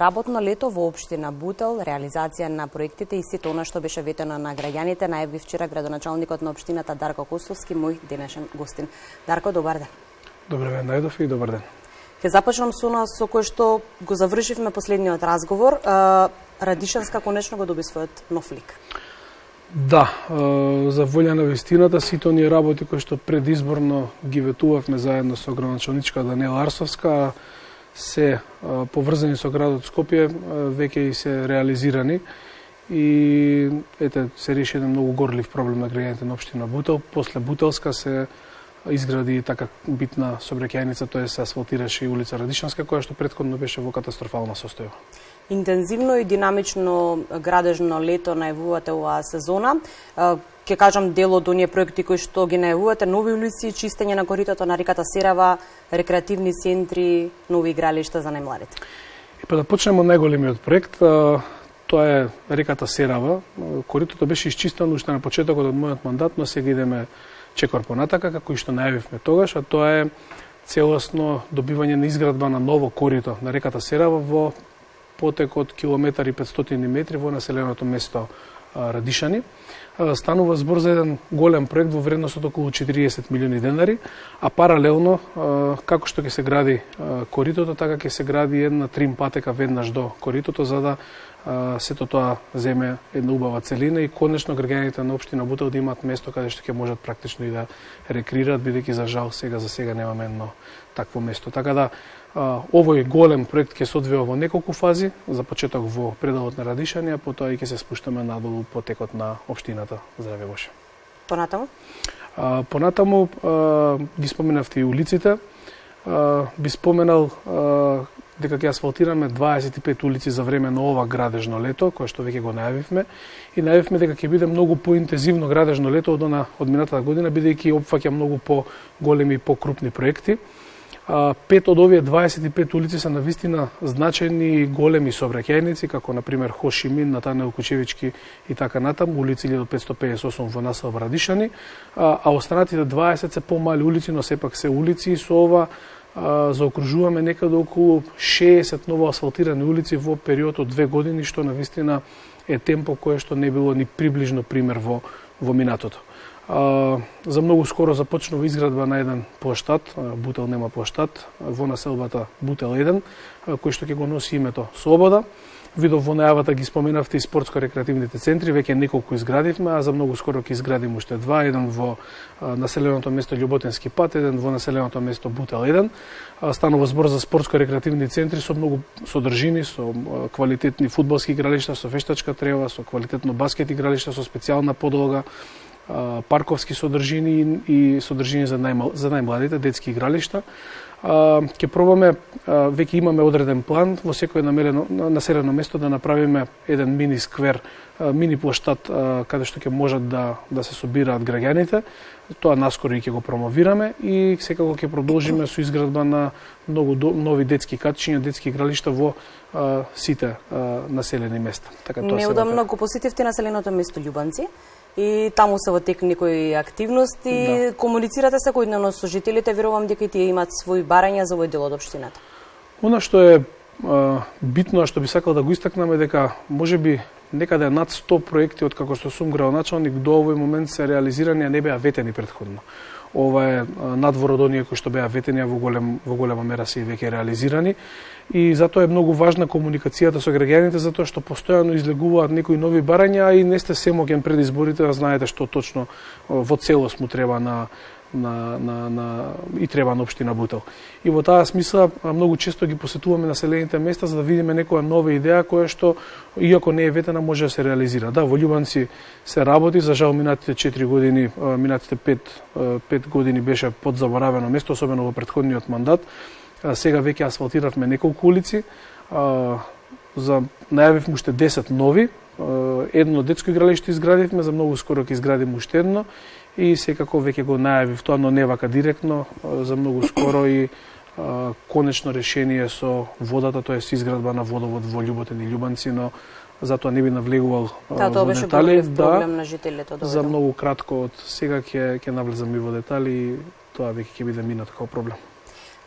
Работно лето во општина Бутел, реализација на проектите и сето она што беше ветено на граѓаните, најави вчера градоначалникот на општината Дарко Костовски, мој денешен гостин. Дарко, добар ден. Добар ден, најдов и добар ден. Ќе започнам со нас со кој што го завршивме последниот разговор. Радишанска конечно го доби својот нов лик. Да, за волја на вистината, сите оние работи кои што предизборно ги ветувавме заедно со градоначалничка Даниела Арсовска, се поврзани со градот Скопје, веќе и се реализирани и се реши еден многу горлив проблем на граѓаните на општина Бутел. После Бутелска се изгради така битна сообраќајница, тоа се асфалтираше и улица Радишанска, која што претходно беше во катастрофална состојба. Интензивно и динамично градежно лето најавувате оваа сезона. Ќе кажам дел од оние проекти кои што ги најавувате: нови улици, чистење на коритото на реката Серава, рекреативни центри, нови игралишта за најмладите. Па да почнеме од најголемиот проект. Тоа е реката Серава. Коритото беше изчистено уште на почетокот од мојот мандат, но сега идеме чекор понатака, како и што најавивме тогаш, а тоа е целосно добивање на изградба на ново корито на реката Серава во потек од километар и 500 метри во населеното место Радишани. Станува збор за еден голем проект во вредност од околу 40 милиони денари, а паралелно, како што ќе се гради коритото, така ќе се гради една трим патека веднаш до коритото, за да сето тоа земе една убава целина и конечно граѓаните на општина Бутел да имаат место каде што ќе можат практично и да рекреираат, бидејќи за жал за сега немаме едно такво место. Така да овој голем проект ќе се одвива во неколку фази, за почеток во пределот на Радишани, а потоа и ќе се спуштаме надолу по текот на општината. Здраве Боже. Понатаму? Понатаму ги споменавте и улиците. Би споменал дека ќе асфалтираме 25 улици за време на ова градежно лето, кое што веќе го најавивме, и најавивме дека ќе биде многу поинтензивно градежно лето од минатата година, бидејќи опфаќа многу по-големи и по-крупни проекти. 5 од овие 25 улици се навистина значајни и големи сообраќајници, како на пример Хошимин, Натанел Кучевички и така натаму, улици 1558 во населба Радишани, а останатите 20 се помали улици, но сепак се улици, и со ова заокружуваме некаде околу 60 ново асфалтирани улици во период од 2 години, што навистина е темпо кое што не било ни приближно пример во минатото. За многу скоро започнува изградба на еден плоштад, Бутел нема плоштад, во населбата Бутел 1, кој што ќе го носи името Слобода. Видов во најавата ги споменавте и спортско-рекреативните центри, веќе неколку изградивме, а за многу скоро ќе изградиме уште два, еден во населеното место Љуботински пат, еден во населеното место Бутел 1. Станува збор за спортско-рекреативни центри со многу содржини, со квалитетни фудбалски игралишта, со вештачка трева, со квалитетно баскет игралишта, со специјална подлога, парковски содржини и содржини за најмладите, детски игралишта. Ќе пробаме, веќе имаме одреден план во секој населено место да направиме еден мини сквер, мини плоштад каде што ќе можат да се собираат граѓаните. Тоа наскоро и ќе го промовираме и секако ќе продолжиме со изградба на многу нови детски катичиња, детски игралишта во сите населени места. Така тоа неодамно го посетивте населеното место Љубанци и таму се во тек некои активности. Да. Комуницирате секојдневно со жителите, верувам дека и тие имаат своји барања за овој дел од општината. Она што е битно, а што би сакал да го истакнам, е дека можеби некаде над 100 проекти од како што сум градоначалник до овој момент се реализирани, а не беа ветени претходно. Ова е надвор од оние кои што беа ветени, во голема мера се веќе реализирани. И затоа е многу важна комуникацијата со граѓаните, затоа што постојано излегуваат некои нови барања, и не сте семоќен пред изборите да знаете што точно во целост му треба и треба на општина Бутел. И во таа смисла многу често ги посетуваме населените места за да видиме некоја нова идеја која што, иако не е ветена, може да се реализира. Да, во Љубанци се работи, за жал минатите 4 години, минатите 5 години беше подзаборавено место, особено во претходниот мандат. Сега веќе асфалтиравме неколку улици, најавивме уште 10 нови, едно детско игралиште изградивме, за многу скоро ќе изградиме уште едно и секако веќе го најавив тоа, но не вака директно, за многу скоро и конечно решение со водата, тоа е изградба на водовод во Љуботин и Љубанци, но затоа не би навлегувал во детали. Проблем на жителите од за многу кратко од сега ќе навлезам и во детали и тоа веќе ќе биде минато како проблем.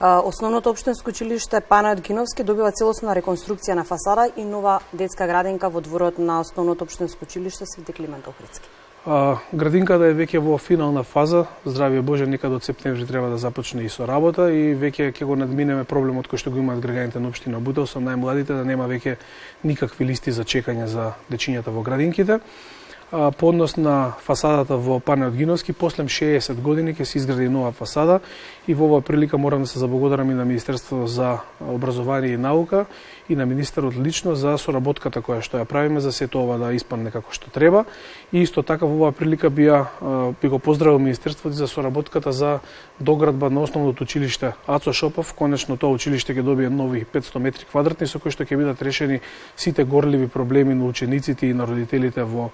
Основното општинско училиште Панајот Гиновски добива целосна реконструкција на фасада и нова детска градинка во дворот на основното општинско училиште Свети Климент Охридски. Градинката е веќе во финална фаза. Здравје Боже, некаде од септември треба да започне и со работа и веќе ќе го надминеме проблемот кој што го имаат граѓаните на општина Бутел со најмладите, да нема веќе никакви листи за чекање за дечињата во градинките. По однос на фасадата во Панајот Гиновски, после 60 години ќе се изгради нова фасада и во оваа прилика морам да се заблагодарам и на Министерството за образование и наука и на министерот лично за соработката која што ја правиме за сето ова да испадне како што треба. И исто така во оваа прилика би го поздравил Министерството за соработката за доградба на основното училиште Ацо Шопов. Конечно тоа училиште ќе добие нови 500 метри квадратни со кои што ќе бидат решени сите горливи проблеми на учениците и на родителите во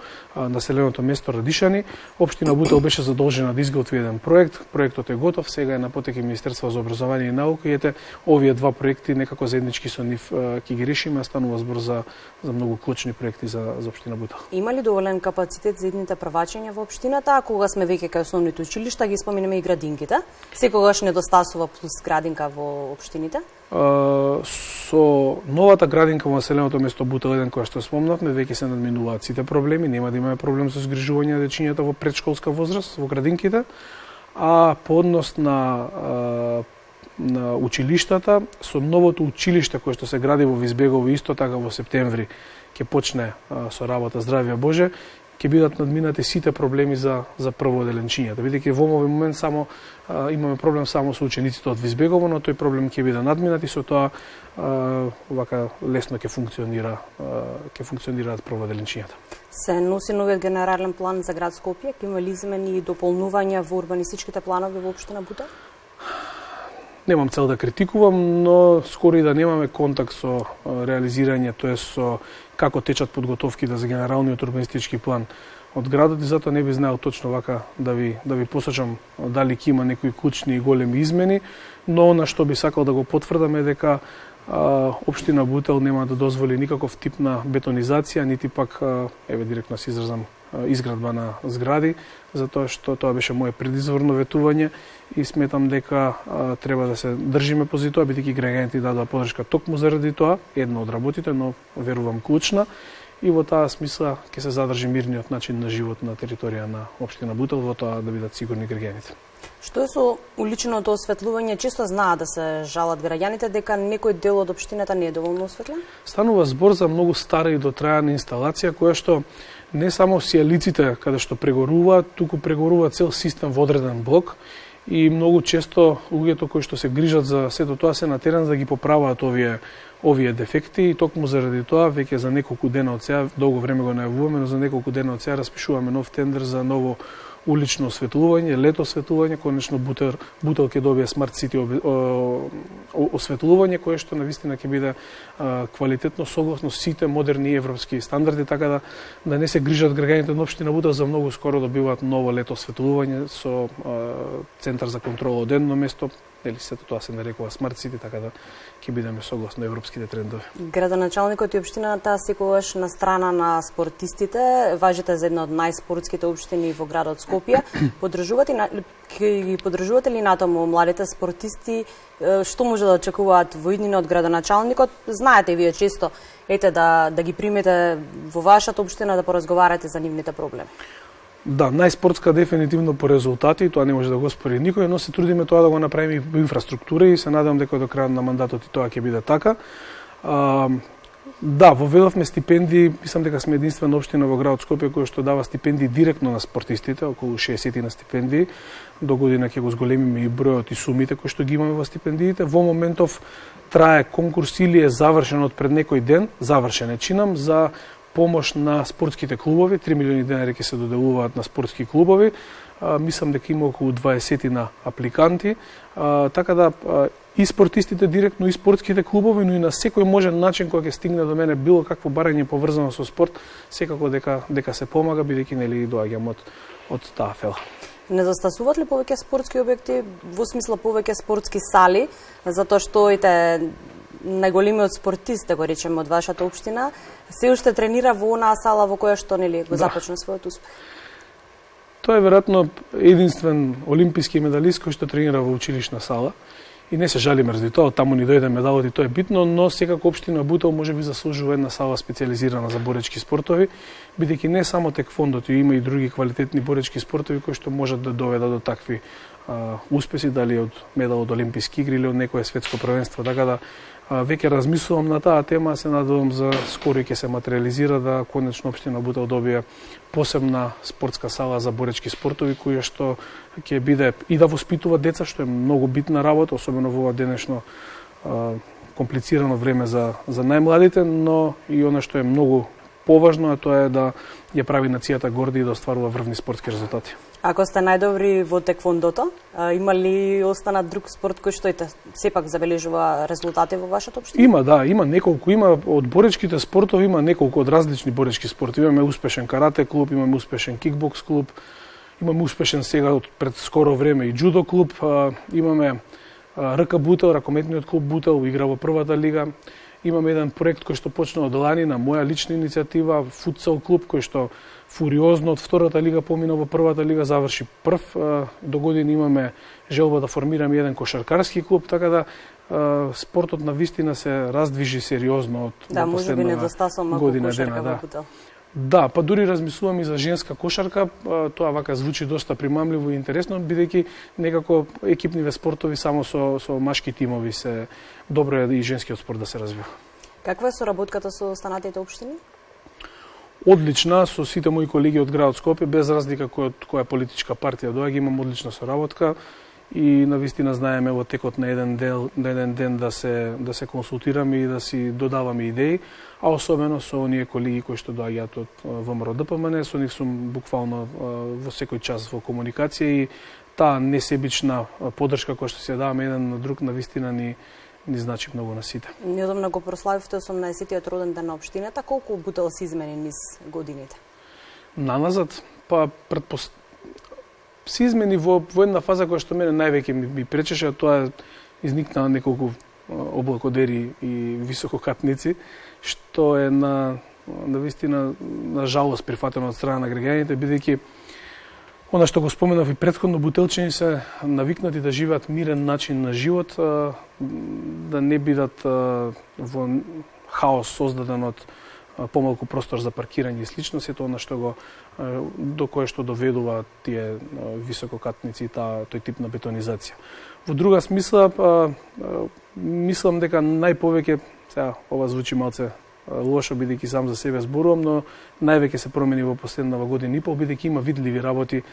населеното место Радишани. Општина Бутел беше задолжена да изготви еден проект. Проектот е готов, сега е на потеки Министерство за образование и наука и ете овие два проекти некако заеднички со нив ќе ги решиме, станува збор за многу клучни проекти за општина Бутел. Има ли доволен капацитет за идните првачења во општината, а кога сме веќе кај основните училишта ги споменеме и градинките? Секогаш недостасува плюс градинка во општините? Со новата градинка во населеното место Бутел 1 која што спомнавме, веќе се надминуваат сите проблеми, нема да имаме проблем со згрижување на дечињата во предшколска возраст во градинките, а по однос на училиштата, со новото училиште кое што се гради во Визбегово исто така во септември ќе почне со работа, здравје Боже, ќе бидат надминати сите проблеми за прводеленчињата. Бидејќи во овој момент само имаме проблем само со учениците од Визбегово, но тој проблем ќе биде надминат и со тоа вака лесно ќе функционираат прводеленчињата. Се носи новиот генерален план за град Скопје, ќе има ли измени и дополнувања во урбанистичките планови во општина Бутел? Немам цел да критикувам, но скоро и да немаме контакт со реализирање, тоа со како течат подготовките за генералниот урбанистички план од градот и затоа не би знаел точно вака да ви посочам дали ќе има некои клучни и големи измени, но на што би сакал да го потврдам е дека општина Бутел нема да дозволи никаков тип на бетонизација, нити пак, директно се изразам, изградба на згради, затоа што тоа беше мое предизворно ветување и сметам дека треба да се држиме пози тоа, бидејќи граѓаните дадоа подршка токму заради тоа, една од работите, но верувам клучна, и во таа смисла ќе се задржи мирниот начин на живот на територија на општина Бутел, во тоа да бидат сигурни граѓаните. Што е со уличното осветлување? Често знаат да се жалат граѓаните дека некој дел од општината не е доволно осветлен? Станува збор за многу стара и дотрајана инсталација која што не само сијалиците каде што прегоруваат, туку прегорува цел систем водреден блок и многу често луѓето кои што се грижат за сето тоа се на терен да ги поправаат овие дефекти и токму заради тоа веќе за неколку дена од сега, долго време го најавуваме, но за неколку дена од сега распишуваме нов тендер за ново улично осветлување, лето осветлување, конечно Бутел ќе добие Smart City осветлување кое што навистина ќе биде квалитетно согласно сите модерни европски стандарди, така да не се грижат граѓаните на општина Бутел, за многу скоро добиваат ново лето осветлување со центар за контрола од едно место, или сето тоа се нарекува Smart City, така да ќе бидеме согласно европските трендови. Градоначалникот и општината секогаш на страна на спортистите, важите за една од најспортските општини во градот Скопје. Ги поддржувате ли натаму младите спортисти? Што може да очекуваат во иднина од градоначалникот? Знаете вие често да ги примете во вашата општина да поразговарате за нивните проблеми. Да, најспортска дефинитивно по резултати, тоа не може да го спори никој, но се трудиме тоа да го направиме и по инфраструктура и се надевам дека до крајот на мандатот и тоа ќе биде така. Да, воведовме стипендии, мислам дека сме единствена општина во градот Скопје која што дава стипендии директно на спортистите, околу 60 на стипендии. До година ќе го зголемиме и бројот и сумите кои што ги имаме во стипендиите. Во моментов трае конкурс или е завршен од пред некој ден, завршен е чинам за помош на спортските клубови, 3 милиони денари ќе се доделуваат на спортски клубови. Мислам дека има околу 20 на апликанти, така да и спортистите директно и спортските клубови, но и на секој можен начин кој ќе стигне до мене било какво барање поврзано со спорт, секако дека се помага, бидејќи нели доаѓам од таа фела. Недостасуваат ли повеќе спортски објекти, во смисла повеќе спортски сали, затоа што најголемиот спортист, да го речеме, од вашата општина, се уште тренира во онаа сала во која што го започна својот успех? Тоа е веројатно единствен олимписки медалист кој што тренира во училишна сала и не се жалиме ради тоа, таму ни дојде медалот и тоа е битно, но секако општина Бутел можеби заслужува една сала специјализирана за боречки спортови, бидејќи не само теквондото, има и други квалитетни боречки спортови кои што можат да доведат до такви успеси, дали од медал од Олимписки игри или од некое светско првенство, така да веќе размислувам на таа тема, се надевам за скоро ќе се материализира да конечно општина Бутел добие посебна спортска сала за боречки спортови која што ќе биде и да воспитува деца, што е многу битна работа, особено во ова денешно комплицирано време за најмладите, но и она што е многу поважно, а тоа е да ја прави нацијата горда и да остварува врвни спортски резултати. Ако сте најдобри во теквондото, има ли останат друг спорт кој што сепак забележува резултати во вашата општина? Има, да, има неколку, има од боречките спортови, има неколку од различни боречки спортови. Имаме успешен карате клуб, имаме успешен кикбокс клуб, имаме успешен сега пред скоро време и джудо клуб, имаме РК Бутел, ракометниот клуб Бутел, игра во првата лига. Имаме еден проект кој што почна од лани на моја лична иницијатива, футсал клуб кој што фуриозно од втората лига помина во првата лига, заврши прв. До година имаме желба да формираме еден кошаркарски клуб, така да спортот на вистина се раздвижи сериозно од последнава година дена. Да. Да, па дури размислувам и за женска кошарка, тоа вака звучи доста примамливо и интересно, бидејќи некако екипниве спортови само со машки тимови се добро е и женскиот спорт да се развива. Каква е соработката со останатите општини? Одлична, со сите мои колеги од градот Скопје, без разлика која политичка партија доаѓа, имам одлична соработка и навистина знаеме во текот на еден ден да се консултираме и да си додаваме идеи, а особено со оние колеги кои што доаѓаат од ВМРО ДПМН, со нив сум буквално во секој час во комуникација и таа несебична поддршка која што се даваме еден на друг навистина ни значи многу на сите. Неодамна го прославивте 18-тиот роден ден на општината, колку Бутел се измени низ годините? Наназад, па се измени во една фаза која што мене највеќе ми пречеше, тоа изникнаа неколку облакодери и висококатници, што е на вистина на жалост прифатено од страна на граѓаните, бидејќи она што го споменав и претходно, бутелчани се навикнати да живеат мирен начин на живот, да не бидат во хаос создаден од помалку простор за паркирање и слично, сето она што до кое што доведува тие висококатници и тој тип на бетонизација. Во друга смисла, мислам дека најповеќе, сега ова звучи малце лошо бидејќи сам за себе зборувам, но највеќе се промени во последнава година и пол, бидејќи има видливи работи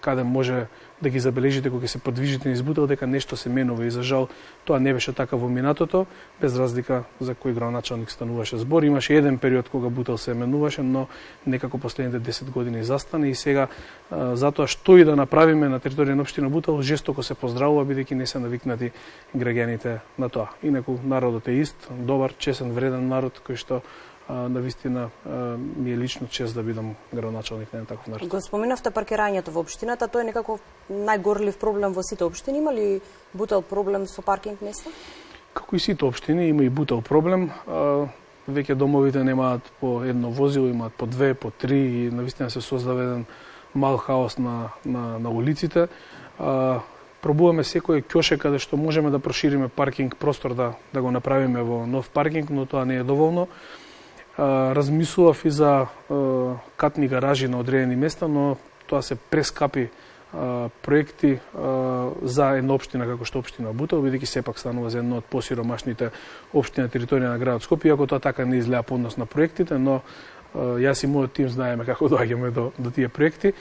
каде може да ги забележите кога се подвижите низ Бутел дека нешто се менува и за жал тоа не беше така во минатото, без разлика за кој градоначалник стануваше збор. Имаше еден период кога Бутел се менуваше, но некако последните 10 години застана и сега затоа што и да направиме на територија на општина Бутел жестоко се поздравува бидејќи не се навикнати граѓаните на тоа. Инаку народот е ист, добар, чесен, вреден народ кој што навистина ми е лично чест да бидам градоначалник на таков народ. Го споменавте паркирањето во општината, тоа е некако најгорлив проблем во сите општини. Има ли Бутел проблем со паркинг места? Како и сите општини, има и Бутел проблем. Веќе домовите немаат по едно возило, имаат по две, по три и навистина се создава еден мал хаос на улиците. Пробуваме секој ќоше каде што можеме да прошириме паркинг простор да го направиме во нов паркинг, но тоа не е доволно. Размислував и за катни гаражи на одредени места, но тоа се прескапи проекти за една општина како што општина Бутел, бидејќи сепак станува за една од посиромашните општини на територија на градот Скопје, иако тоа така не изгледа по однос на проектите, но јас и мојот тим знаеме како доаѓаме до тие проекти.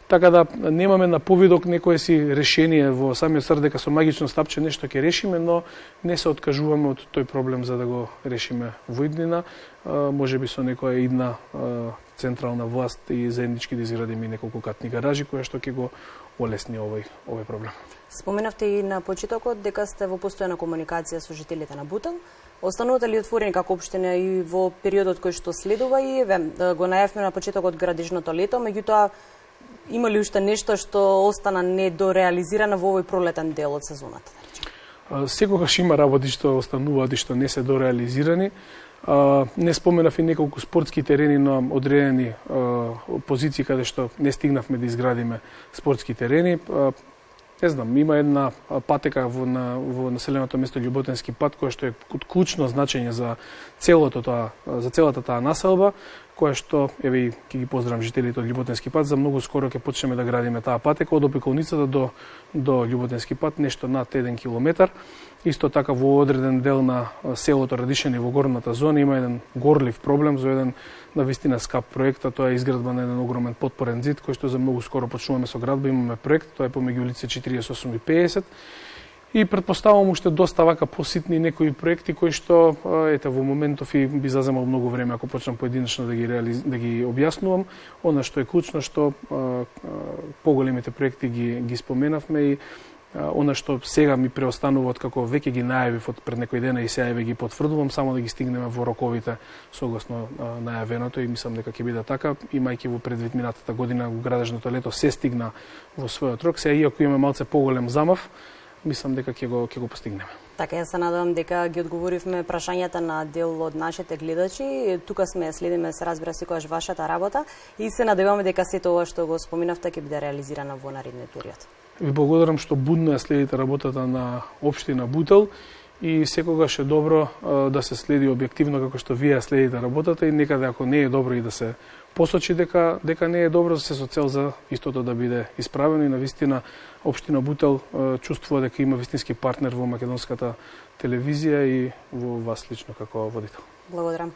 Така да немаме на повидок некое си решение во самиот стар дека со магично стапче нешто ќе решиме, но не се откажуваме од тој проблем за да го решиме во иднина, можеби со некоја идна централна власт и заеднички да изградиме неколку катни гаражи која што ќе го олесни овој проблем. Споменавте и на почетокот дека сте во постојана комуникација со жителите на Бутел. Останувате ли отворени како општина и во периодот кој што следува и го најавме на почетокот градежното лето, меѓутоа има ли уште нешто што остана недореализирано во овој пролетен дел од сезоната? Секогаш има работи што остануваат и што не се дореализирани. Не споменав и неколку спортски терени на одредени позиции каде што не стигнавме да изградиме спортски терени. не знам, има една патека во населеното место Љуботински пат, која што е од клучно значење за целата таа населба, која што, еве, ќе ги поздравам жителите од Љуботински пат, за многу скоро ќе почнеме да градиме таа патека од Опеколницата до Љуботински пат, нешто над 1 километар. Исто така во одреден дел на селото Радишани во горната зона има еден горлив проблем за еден навистина скап проект, а тоа е изградба на еден огромен потпорен зид кој што за многу скоро почнуваме со градба, имаме проект, тоа е помеѓу улици 48 и 50. И претпоставувам уште доста вака поситни некои проекти кои што ете во моментов и би заземал многу време ако почнам поединечно да ги објаснувам. Она што е клучно што поголемите проекти ги споменавме и она што сега ми преостанува од како веќе ги најавив од пред некој ден и сега ги потврдувам, само да ги стигнеме во роковите согласно најавеното и мислам дека ќе биде така, имајќи во предвид минатата година во градежното лето се стигна во својот рок. Сега иако имаме малце поголем замав, мислам дека ќе го постигнеме. Така, ја се надевам дека ги одговоривме прашањата на дел од нашите гледачи. Тука сме, следиме, се разбира секогаш вашата работа и се надеваме дека сето ова што го споминавте ќе биде реализирано во наредниот период. Ви благодарам што будно ја следите работата на општина Бутел и секогаш е добро да се следи објективно како што вие ја следите работата и некаде ако не е добро и да се посочи дека не е добро, се со цел за истото да биде исправено и навистина општина Бутел чувствува дека има вистински партнер во македонската телевизија и во вас лично како водител. Благодарам.